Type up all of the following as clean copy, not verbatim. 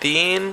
3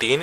3,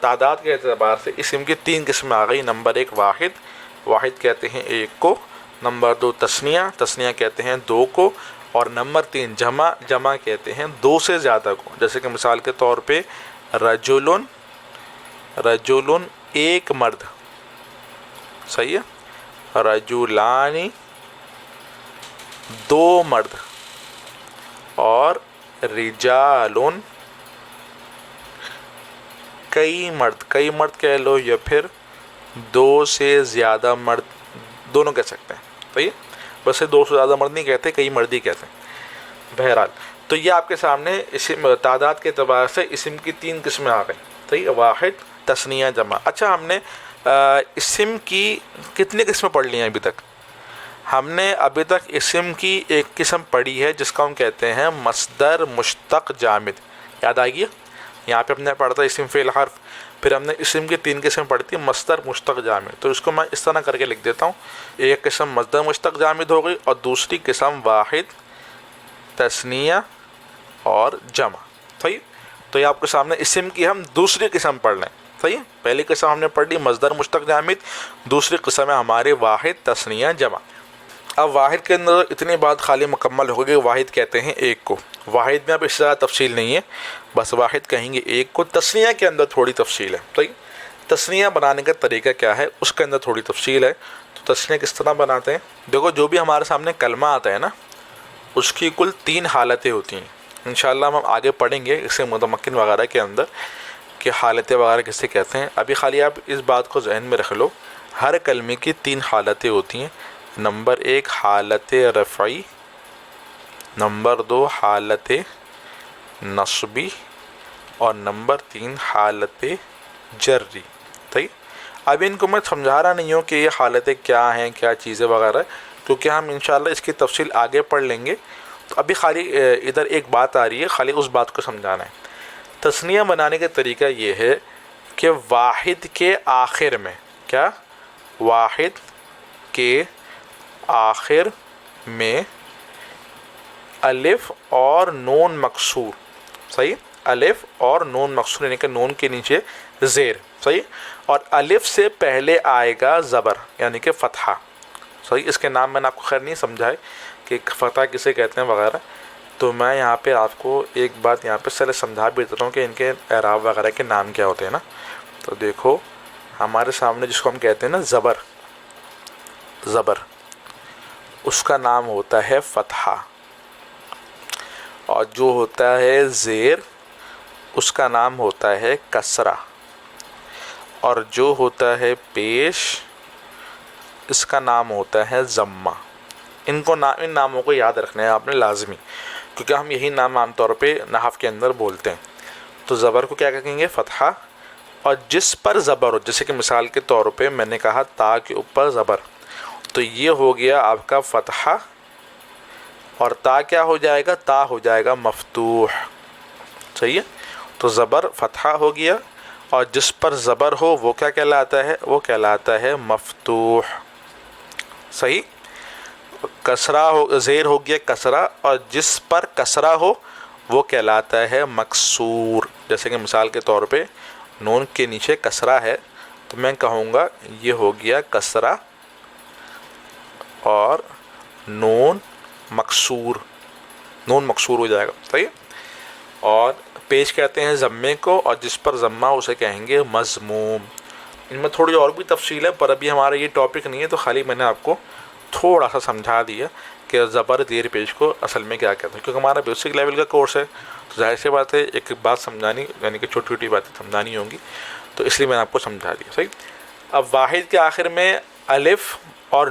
تعداد کے اعتبار سے اسم کی 3 قسمیں آ گئی. نمبر 1 واحد، واحد کہتے ہیں 1 کو. نمبر 2 تثنیہ، تثنیہ کہتے ہیں 2 کو. اور نمبر 3 جمع، جمع کہتے ہیں 2 سے زیادہ کو. جیسے کہ مثال کے طور پہ رجلن، رجلن ایک مرد، صحیح ہے. رجلانی 2 مرد. اور رجالن کئی مرد، کئی مرد کہہ لو یا پھر 2 سے زیادہ مرد، دونوں کہہ سکتے ہیں. صحیح ہے، ویسے 2 سے زیادہ مرد نہیں کہتے، کئی مرد ہی کہتے ہیں. بہرحال تو یہ آپ کے سامنے اسم تعداد کے اعتبار سے اسم کی 3 قسمیں آ گئیں. صحیح ہے، واحد، تثنیہ، جمع. اچھا، ہم نے اسم کی کتنی قسمیں پڑھ لی ہیں ابھی تک؟ ہم نے ابھی تک اسم کی ایک قسم پڑھی ہے جس کو ہم کہتے ہیں مصدر مشتق جامد. یاد آئے گی؟ یہاں پہ ہم نے پڑھا تھا اسم فعل حرف، پھر ہم نے اسم کی 3 قسم پڑھی تھی مصدر مشتق جامد. تو اس کو میں اس طرح کر کے لکھ دیتا ہوں. ایک قسم مصدر مشتق جامد ہو گئی اور دوسری قسم واحد، تثنیہ اور جمع. صحیح. تو یہ آپ کے سامنے اسم کی ہم دوسری قسم پڑھ لیں. صحیح. پہلی قسم ہم نے پڑھ لی مصدر مشتق جامد، دوسری قسم ہے ہمارے واحد، تثنیہ، جمع. اب واحد کے اندر اتنی بات خالی مکمل ہو گئی. واحد کہتے ہیں 1 کو. واحد میں اب اس سے زیادہ تفصیل نہیں ہے، بس واحد کہیں گے 1 کو. تثنیہ کے اندر تھوڑی تفصیل ہے. صحیح. تثنیہ بنانے کا طریقہ کیا ہے اس کے اندر تھوڑی تفصیل ہے. تو تثنیہ کس طرح بناتے ہیں؟ دیکھو، جو بھی ہمارے سامنے کلمہ آتا ہے نا، اس کی کل 3 حالتیں ہوتی ہیں. انشاءاللہ ہم آگے پڑھیں گے اسے متمکن وغیرہ کے اندر کہ حالتیں وغیرہ کسے کہتے ہیں. ابھی خالی آپ اس بات کو ذہن میں رکھ لو، ہر کلمے کی 3 حالتیں ہوتی ہیں. نمبر 1 حالت رفعی، نمبر 2 حالت نصبی، اور نمبر 3 حالت جری. صحیح. اب ان کو میں سمجھا رہا نہیں ہوں کہ یہ حالتیں کیا ہیں، کیا چیزیں وغیرہ، کیونکہ ہم انشاءاللہ اس کی تفصیل آگے پڑھ لیں گے. تو ابھی خالی ادھر ایک بات آ رہی ہے، خالی اس بات کو سمجھانا ہے. تثنیہ بنانے کا طریقہ یہ ہے کہ واحد کے آخر میں، کیا؟ واحد کے آخر میں الف اور نون مکسور. صحیح. الف اور نون مکسور یعنی کہ نون کے نیچے زیر. صحیح. اور الف سے پہلے آئے گا زبر یعنی کہ فتحہ. صحیح. اس کے نام میں نے آپ کو خیر نہیں سمجھائے کہ فتح کسے کہتے ہیں وغیرہ. تو میں یہاں پہ آپ کو ایک بات یہاں پہ پہلے سمجھا بھی دیتا ہوں کہ ان کے اعراب وغیرہ کے نام کیا ہوتے ہیں نا. تو دیکھو، ہمارے سامنے جس کو ہم کہتے ہیں نا زبر، زبر اس کا نام ہوتا ہے فتحہ. اور جو ہوتا ہے زیر اس کا نام ہوتا ہے کسرہ. اور جو ہوتا ہے پیش اس کا نام ہوتا ہے ضمہ. ان ناموں کو یاد رکھنا ہے آپ نے لازمی، کیونکہ ہم یہی نام عام طور پہ نحو کے اندر بولتے ہیں. تو زبر کو کیا کہیں گے؟ فتحہ. اور جس پر زبر ہو، جیسے کہ مثال کے طور پہ میں نے کہا تا کے اوپر زبر، تو یہ ہو گیا آپ کا فتحہ. اور تا کیا ہو جائے گا؟ تا ہو جائے گا مفتوح. صحیح ہے. تو زبر فتحہ ہو گیا، اور جس پر زبر ہو وہ کیا کہلاتا ہے؟ وہ کہلاتا ہے مفتوح. صحیح. کسرہ ہو، زیر ہو گیا کسرہ، اور جس پر کسرہ ہو وہ کہلاتا ہے مکسور. جیسے کہ مثال کے طور پہ نون کے نیچے کسرہ ہے تو میں کہوں گا یہ ہو گیا کسرہ اور نون مکسور، نون مکسور ہو جائے گا. صحیح. اور پیش کہتے ہیں ضمے کو، اور جس پر ضمہ اسے کہیں گے مضموم. ان میں تھوڑی اور بھی تفصیل ہے، پر ابھی ہمارا یہ ٹاپک نہیں ہے، تو خالی میں نے آپ کو تھوڑا سا سمجھا دیا کہ زبر زیر پیش کو اصل میں کیا کہتے ہیں. کیونکہ ہمارا بیسک لیول کا کورس ہے تو ظاہر سی بات ہے ایک بات سمجھانی، یعنی کہ چھوٹی چھوٹی باتیں سمجھانی ہوں گی، تو اس لیے میں نے آپ کو سمجھا دیا. صحیح. اب واحد کے آخر میں الف اور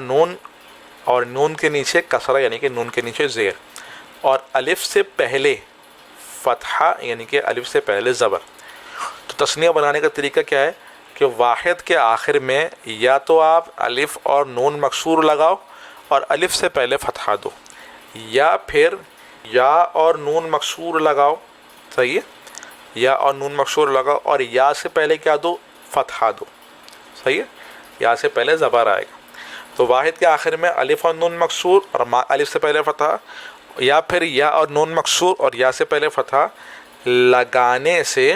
نون کے نیچے کسرہ یعنی کہ نون کے نیچے زیر، اور الف سے پہلے فتحہ یعنی کہ الف سے پہلے زبر. تو تثنیہ بنانے کا طریقہ کیا ہے کہ واحد کے آخر میں یا تو آپ الف اور نون مکسور لگاؤ اور الف سے پہلے فتحہ دو، یا پھر یا اور نون مکسور لگاؤ. صحیح ہے. یا اور نون مکسور لگاؤ اور یا سے پہلے کیا دو؟ فتحہ دو. صحیح ہے. یا سے پہلے زبر آئے گا. تو واحد کے آخر میں الف اور نون مکسور اور الف سے پہلے فتحہ، یا پھر یا اور نون مکسور اور یا سے پہلے فتحہ لگانے سے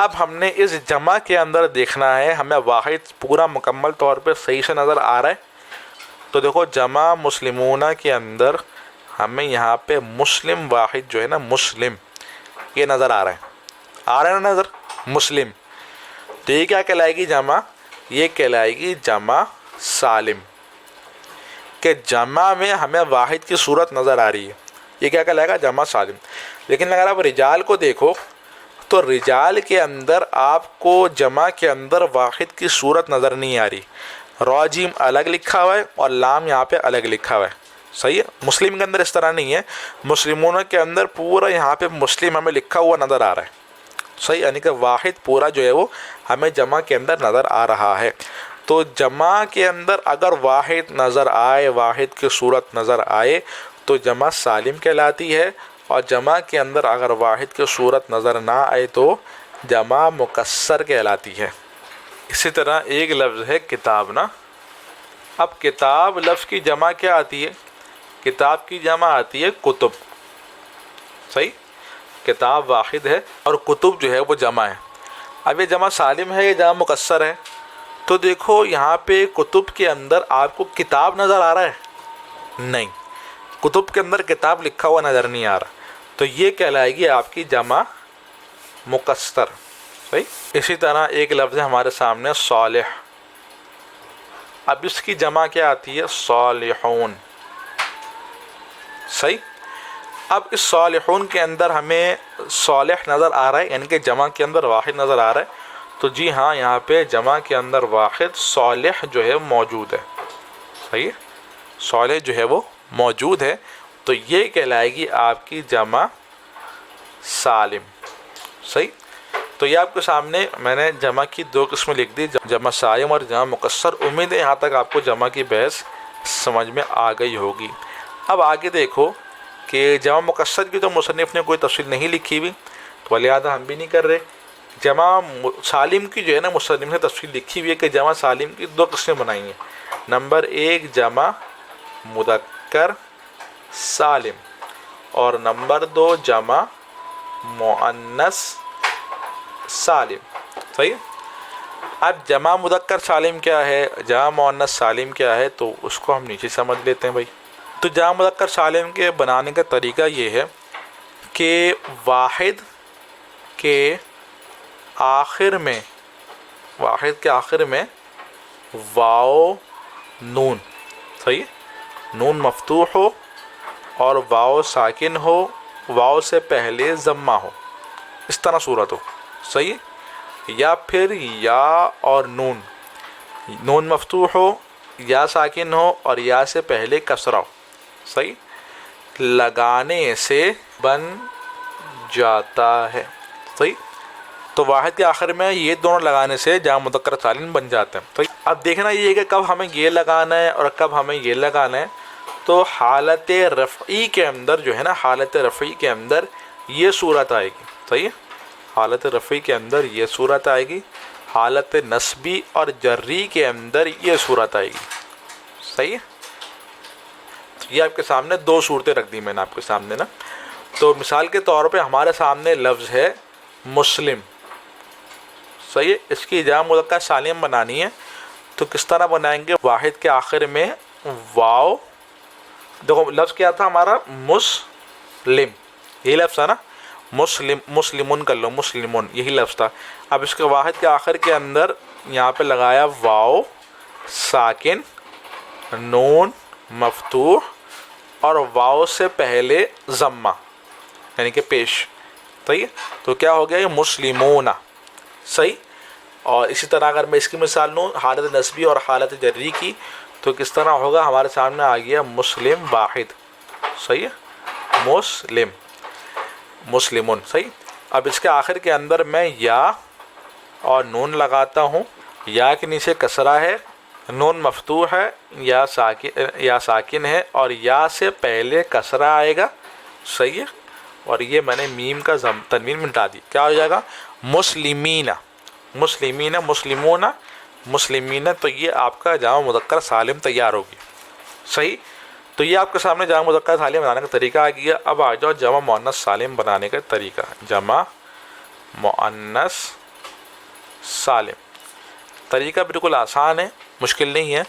اب ہم نے اس جمع کے اندر دیکھنا ہے ہمیں واحد پورا مکمل طور پہ صحیح سے نظر آ رہا ہے. تو دیکھو جمع مسلمون کے اندر ہمیں یہاں پہ مسلم واحد جو ہے نا مسلم یہ نظر آ رہا ہے. آ رہا ہے نا نظر مسلم. تو یہ کیا کہلائے گی جمع؟ یہ کہلائے گی جمع سالم. کہ جمع میں ہمیں واحد کی صورت نظر آ رہی ہے. یہ کیا کہلائے گا؟ جمع سالم. لیکن اگر آپ رجال کو دیکھو تو رجال کے اندر آپ کو جمع کے اندر واحد کی صورت نظر نہیں آ رہی. را جیم الگ لکھا ہوا ہے اور لام یہاں پہ الگ لکھا ہوا ہے. صحیح ہے. مسلم کے اندر اس طرح نہیں ہے. مسلمون کے اندر پورا یہاں پہ مسلم ہمیں لکھا ہوا نظر آ رہا ہے. صحیح، یعنی کہ واحد پورا جو ہے وہ ہمیں جمع کے اندر نظر آ رہا ہے. تو جمع کے اندر اگر واحد نظر آئے، واحد کی صورت نظر آئے تو جمع سالم کہلاتی ہے. اور جمع کے اندر اگر واحد کی صورت نظر نہ آئے تو جمع مکسر کہلاتی ہے. اسی طرح ایک لفظ ہے کتاب نا. اب کتاب لفظ کی جمع کیا آتی ہے؟ کتاب کی جمع آتی ہے کتب. صحیح، کتاب واحد ہے اور کتب جو ہے وہ جمع ہے. اب یہ جمع سالم ہے یا جمع مکسر ہے؟ تو دیکھو یہاں پہ کتب کے اندر آپ کو کتاب نظر آ رہا ہے؟ نہیں، کتب کے اندر کتاب لکھا ہوا نظر نہیں آ رہا. تو یہ کہلائے گی آپ کی جمع مکسر. صحیح. اسی طرح ایک لفظ ہے ہمارے سامنے صالح. اب اس کی جمع کیا آتی ہے؟ صالحون. صحیح. اب اس صالحون کے اندر ہمیں صالح نظر آ رہا ہے، یعنی کہ جمع کے اندر واحد نظر آ رہا ہے. تو جی ہاں، یہاں پہ جمع کے اندر واحد صالح جو ہے موجود ہے. صحیح، صالح جو ہے وہ موجود ہے. تو یہ کہلائے گی آپ کی جمع سالم. صحیح. تو یہ آپ کے سامنے میں نے جمع کی دو قسمیں لکھ دی، جمع سالم اور جمع مکسر. امید ہے یہاں تک آپ کو جمع کی بحث سمجھ میں آ گئی ہوگی. اب آگے دیکھو کہ جمع مکسر کی تو مصنف نے کوئی تفصیل نہیں لکھی ہوئی، تو لہٰذا ہم بھی نہیں کر رہے. جمع سالم کی جو ہے نا مصنف نے تفصیل لکھی ہوئی ہے کہ جمع سالم کی دو قسمیں بنائی ہیں. نمبر ایک جمع مذکر سالم اور نمبر دو جمع مؤنث سالم. صحیح. اب جمع مذکر سالم کیا ہے، جمع مؤنث سالم کیا ہے، تو اس کو ہم نیچے سمجھ لیتے ہیں بھائی. تو جمع مذکر سالم کے بنانے کا طریقہ یہ ہے کہ واحد کے آخر میں واو نون. صحیح، نون مفتوح ہو اور واو ساکن ہو، واو سے پہلے ضمہ ہو، اس طرح صورت ہو. صحیح. یا پھر یا اور نون مفتوح ہو، یا ساکن ہو اور یا سے پہلے کسرہ ہو. صحیح. لگانے سے بن جاتا ہے. صحیح. تو واحد کے آخر میں یہ دونوں لگانے سے جمع مذکر سالم بن جاتے ہیں. تو اب دیکھنا یہ ہے کہ کب ہمیں یہ لگانا ہے اور کب ہمیں یہ لگانا ہے. تو حالت رفعی کے اندر جو ہے نا، حالت رفعی کے اندر یہ صورت آئے گی. صحیح. حالت رفعی کے اندر یہ صورت آئے گی. حالت نصبی اور جری کے اندر یہ صورت آئے گی. صحیح. یہ آپ کے سامنے دو صورتیں رکھ دی میں نے آپ کے سامنے نا. تو مثال کے طور پہ ہمارے سامنے لفظ ہے مسلم. صحیح ہے. اس کی جمع مذکر سالم بنانی ہے تو کس طرح بنائیں گے؟ واحد کے آخر میں واو. دیکھو لفظ کیا تھا ہمارا؟ مسلم. یہی لفظ تھا نا. مسلمون کر لو، مسلمون یہی لفظ تھا. اب اس کے واحد کے آخر کے اندر یہاں پہ لگایا واو ساکن، نون مفتوح اور واو سے پہلے ضمہ یعنی کہ پیش. صحیح. تو کیا ہو گیا؟ یہ مسلمون. صحیح. اور اسی طرح اگر میں اس کی مثال لوں حالت نصبی اور حالت جری کی تو کس طرح ہوگا؟ ہمارے سامنے آ گیا مسلم واحد. صحیح ہے. مسلمون. صحیح. اب اس کے آخر کے اندر میں یا اور نون لگاتا ہوں. یا کے نیچے کسرہ ہے، نون مفتوح ہے، یا ساکن ہے اور یا سے پہلے کسرہ آئے گا. صحیح ہے. اور یہ میں نے میم کا تنوین مٹا دی. کیا ہو جائے گا؟ مسلمین. مسلمون مسلمین. تو یہ آپ کا جمع مذکر سالم تیار ہوگی. صحیح. تو یہ آپ کے سامنے جمع مذکر سالم بنانے کا طریقہ آ گیا. اب آ جاؤ جمع مؤنث سالم بنانے کا طریقہ. جمع مؤنث سالم. طریقہ بالکل آسان ہے، مشکل نہیں ہے.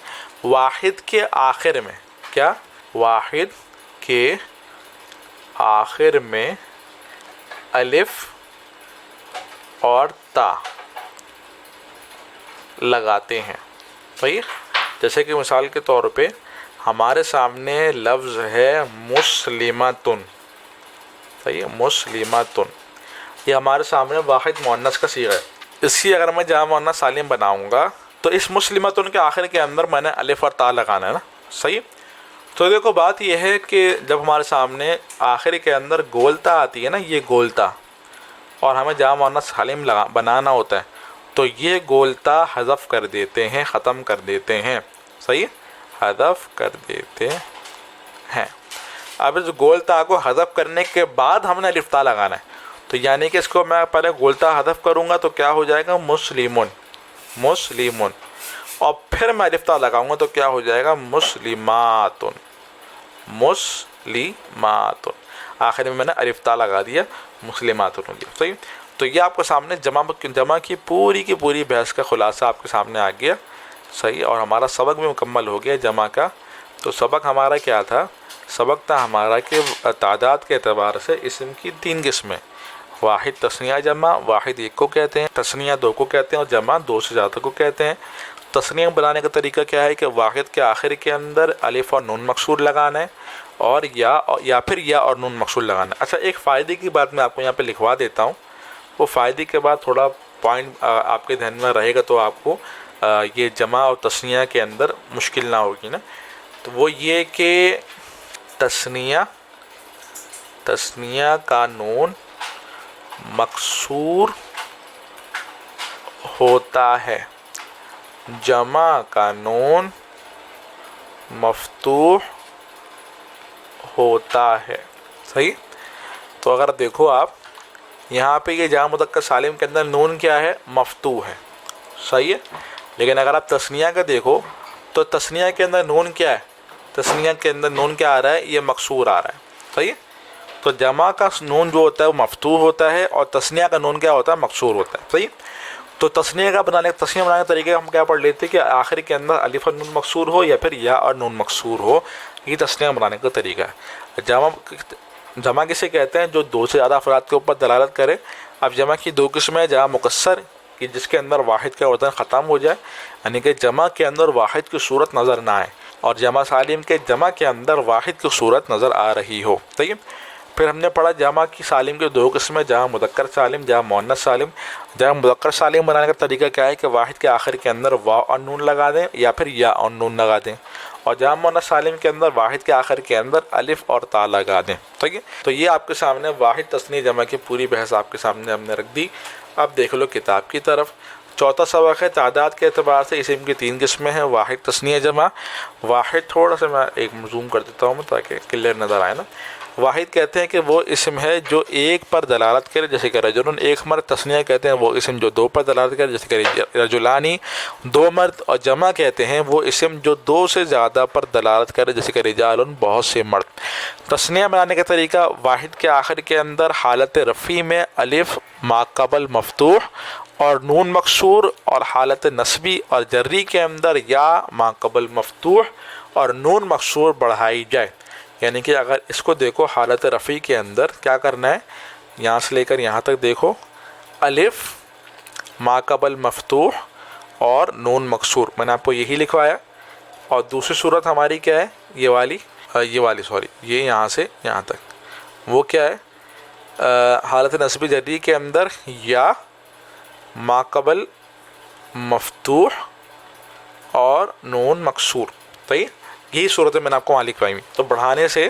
واحد کے آخر میں کیا؟ واحد کے آخر میں الف اور تا لگاتے ہیں. صحیح. جیسے کہ مثال کے طور پہ ہمارے سامنے لفظ ہے مسلمتن. صحیح. مسلمتن یہ ہمارے سامنے واحد مؤنث کا صیغہ ہے. اس کی اگر میں جمع مؤنث سالم بناؤں گا تو اس مسلمتن کے آخر کے اندر میں نے الف اور تا لگانا ہے نا. صحیح. تو دیکھو بات یہ ہے کہ جب ہمارے سامنے آخر کے اندر گولتا آتی ہے نا، یہ گولتا، اور ہمیں جمع مؤنث سالم بنانا ہوتا ہے تو یہ گولتا حذف کر دیتے ہیں، ختم کر دیتے ہیں. صحیح. حذف کر دیتے ہیں. اب اس گولتا کو حذف کرنے کے بعد ہم نے الف تا لگانا ہے. تو یعنی کہ اس کو میں پہلے گولتا حذف کروں گا تو کیا ہو جائے گا؟ مسلمون. مسلمون. اور پھر میں الف تا لگاؤں گا تو کیا ہو جائے گا؟ مسلماتن. مسلماتن. آخر میں نے الف تا لگا دیا، مسلماتن ہو گیا. صحیح. تو یہ آپ کے سامنے جمع کی پوری بحث کا خلاصہ آپ کے سامنے آ گیا. صحیح. اور ہمارا سبق بھی مکمل ہو گیا جمع کا. تو سبق ہمارا کیا تھا؟ سبق تھا ہمارا کہ تعداد کے اعتبار سے اسم کی 3 قسمیں: واحد تثنیہ جمع، واحد ایک کو کہتے ہیں، تثنیہ 2 کو کہتے ہیں، اور جمع 2 سے زیادہ کو کہتے ہیں. تثنیہ بنانے کا طریقہ کیا ہے کہ واحد کے آخر کے اندر الف اور نون مکسور لگانا ہے، اور یا پھر یا اور نون مکسور لگانا ہے. اچھا، ایک فائدے کی بات میں آپ کو یہاں پہ لکھوا دیتا ہوں. وہ فائدے کے بعد تھوڑا پوائنٹ آپ کے ذہن میں رہے گا تو آپ کو یہ جمع اور تثنیہ کے اندر مشکل نہ ہوگی نا. تو وہ یہ کہ تثنیہ کا نون مکسور ہوتا ہے، جمع کا نون مفتوح ہوتا ہے. صحیح. تو اگر دیکھو آپ یہاں پہ یہ جمع مذکر سالم کے اندر نون کیا ہے؟ مفتوح ہے. صحیح ہے. لیکن اگر آپ تثنیہ کا دیکھو تو تثنیہ کے اندر نون کیا ہے؟ تثنیہ کے اندر نون کیا آ رہا ہے؟ یہ مکسور آ رہا ہے. صحیح. تو جمع کا نون جو ہوتا ہے وہ مفتوح ہوتا ہے، اور تثنیہ کا نون کیا ہوتا ہے؟ مکسور ہوتا ہے. صحیح. تو تثنیہ بنانے کا طریقہ ہم کیا پڑھ لیتے ہیں کہ آخر کے اندر الف اور نون مکسور ہو یا پھر یا اور نون مکسور ہو. یہ تثنیہ بنانے کا طریقہ ہے. جمع کسے کہتے ہیں؟ جو 2 سے زیادہ افراد کے اوپر دلالت کرے. اب جمع کی 2 قسمیں: جمع مکسر کہ جس کے اندر واحد کا وزن ختم ہو جائے، یعنی کہ جمع کے اندر واحد کی صورت نظر نہ آئے، اور جمع سالم کے جمع کے اندر واحد کی صورت نظر آ رہی ہو. ٹھیک ہے. پھر ہم نے پڑھا جمع کی سالم کے 2 قسمیں: جمع مذکر سالم، جمع مؤنث سالم. جمع مذکر سالم بنانے کا طریقہ کیا ہے کہ واحد کے آخر کے اندر واو اور نون لگا دیں یا پھر یا اور نون لگا دیں، اور جمع مؤنث سالم کے اندر واحد کے آخر کے اندر الف اور تا لگا دیں. ٹھیک ہے. تو یہ آپ کے سامنے واحد تثنیہ جمع کی پوری بحث آپ کے سامنے ہم نے رکھ دی. اب دیکھ لو کتاب کی طرف. چوتھا سبق ہے تعداد کے اعتبار سے اسم کی 3 قسمیں ہیں: واحد تثنیہ جمع. واحد تھوڑا سا میں ایک زوم کر دیتا ہوں تاکہ کلیئر نظر آئے نا. واحد کہتے ہیں کہ وہ اسم ہے جو ایک پر دلالت کرے، جیسے کہ رجلن 1 مرد. تثنیہ کہتے ہیں وہ اسم جو 2 پر دلالت کرے، جیسے کہ رجلانی 2 مرد. اور جمع کہتے ہیں وہ اسم جو 2 سے زیادہ پر دلالت کرے، جیسے کہ رجال بہت سے مرد. تثنیہ بنانے کا طریقہ: واحد کے آخر کے اندر حالت رفعی میں الف ما قبل مفتوح اور نون مکسور، اور حالت نصبی اور جری کے اندر یا ما قبل مفتوح اور نون مکسور بڑھائی جائے. یعنی کہ اگر اس کو دیکھو حالت رفعی کے اندر کیا کرنا ہے، یہاں سے لے کر یہاں تک دیکھو، الف ما قبل مفتوح اور نون مکسور، میں نے آپ کو یہی لکھوایا. اور دوسری صورت ہماری کیا ہے؟ یہ والی یہ یہاں سے یہاں تک وہ کیا ہے؟ حالت نصبی جری کے اندر یا ما قبل مفتوح اور نون مکسور. صحیح. یہی صورتیں میں نے آپ کو وہاں لکھوائی ہوئی. تو بڑھانے سے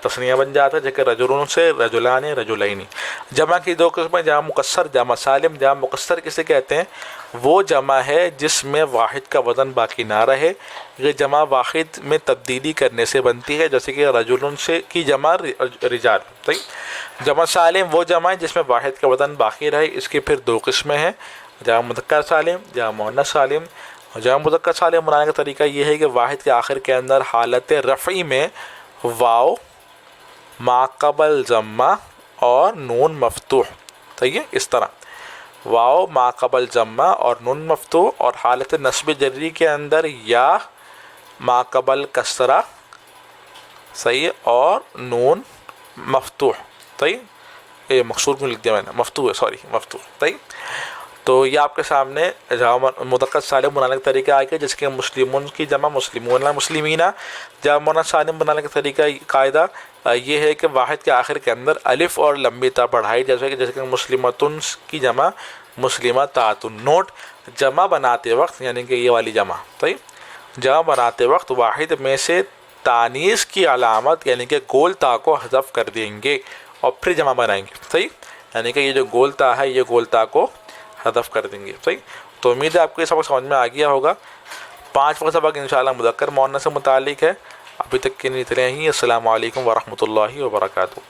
تثنیہ بن جاتا ہے، جیسے کہ رجلون سے رجلان رجلین. جمع کی 2 قسمیں: جمع مکسر، جمع سالم. جمع مکسر کسے کہتے ہیں؟ وہ جمع ہے جس میں واحد کا وزن باقی نہ رہے. یہ جمع واحد میں تبدیلی کرنے سے بنتی ہے، جیسے کہ رجلون سے کی جمع رجال. صحیح. جمع سالم وہ جمع ہے جس میں واحد کا وزن باقی رہے. اس کی پھر 2 قسمیں ہیں: جمع مذکر سالم، جمع مؤنث سالم. جمع مذکر سالم بنانے کا طریقہ یہ ہے کہ واحد کے آخر کے اندر حالت رفعی میں واو ما قبل ضمہ اور نون مفتوح. صحیح ہے. اس طرح واو ما قبل جمع اور نون مفتوح، اور حالت نصب جری کے اندر یا ما قبل کسرہ، صحیح، اور نون مفتوح، صحیح، یہ مقصور کیوں لکھ دیا میں نے، مفتوح ہے، سوری مفتوح، صحیح. تو یہ آپ کے سامنے جمع مذکر سالم بنانے کا طریقہ آئے گا، جس کے مسلمون کی جمع مسلمون مسلمینہ. جمع مؤنث سالم بنانے کا طریقہ قاعدہ یہ ہے کہ واحد کے آخر کے اندر الف اور لمبی تا بڑھائی، جیسے کہ مسلمتن کی جمع مسلمتاتن. نوٹ: جمع بناتے وقت، یعنی کہ یہ والی جمع، صحیح، جمع بناتے وقت واحد میں سے تانیث کی علامت یعنی کہ گول تا کو حذف کر دیں گے اور پھر جمع بنائیں گے، صحیح، یعنی کہ یہ جو گول تا ہے یہ گول تا کو حذف کر دیں گے، صحیح. تو امید ہے آپ کو یہ سبق سمجھ میں آ گیا ہوگا. 5واں سبق انشاءاللہ مذکر مؤنث سے متعلق ہے. ابھی تک کے لیے اتنے ہی. السلام علیکم ورحمۃ اللہ وبرکاتہ.